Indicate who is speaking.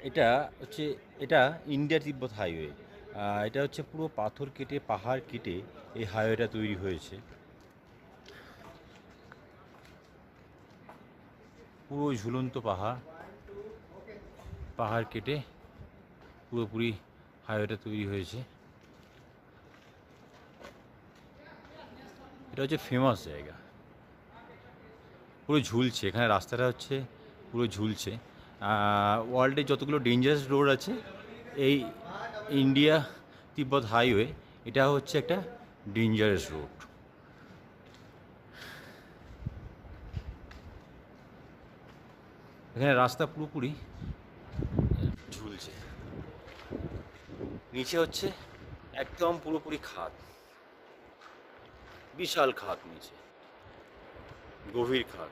Speaker 1: এটা হচ্ছে এটা ইন্ডিয়া তিব্বত হাইওয়ে। এটা হচ্ছে পুরো পাথর কেটে পাহাড় কেটে এই হাইওয়েটা তৈরি হয়েছে। পুরো ঝুলন্ত পাহাড় পাহাড় কেটে পুরোপুরি হাইওয়েটা তৈরি হয়েছে। এটা হচ্ছে ফেমাস জায়গা, পুরো ঝুলছে এখানে রাস্তাটা হচ্ছে পুরো ঝুলছে। ওয়ার্ল্ডে যতগুলো ডেঞ্জারাস রোড আছে এই ইন্ডিয়া তিব্বত হাইওয়ে এটা হচ্ছে একটা ডেঞ্জারাস রোড। এখানে রাস্তা পুরোপুরি ঝুলছে, নিচে হচ্ছে একদম পুরোপুরি খাদ, বিশাল খাদ, নিচে গভীর খাদ।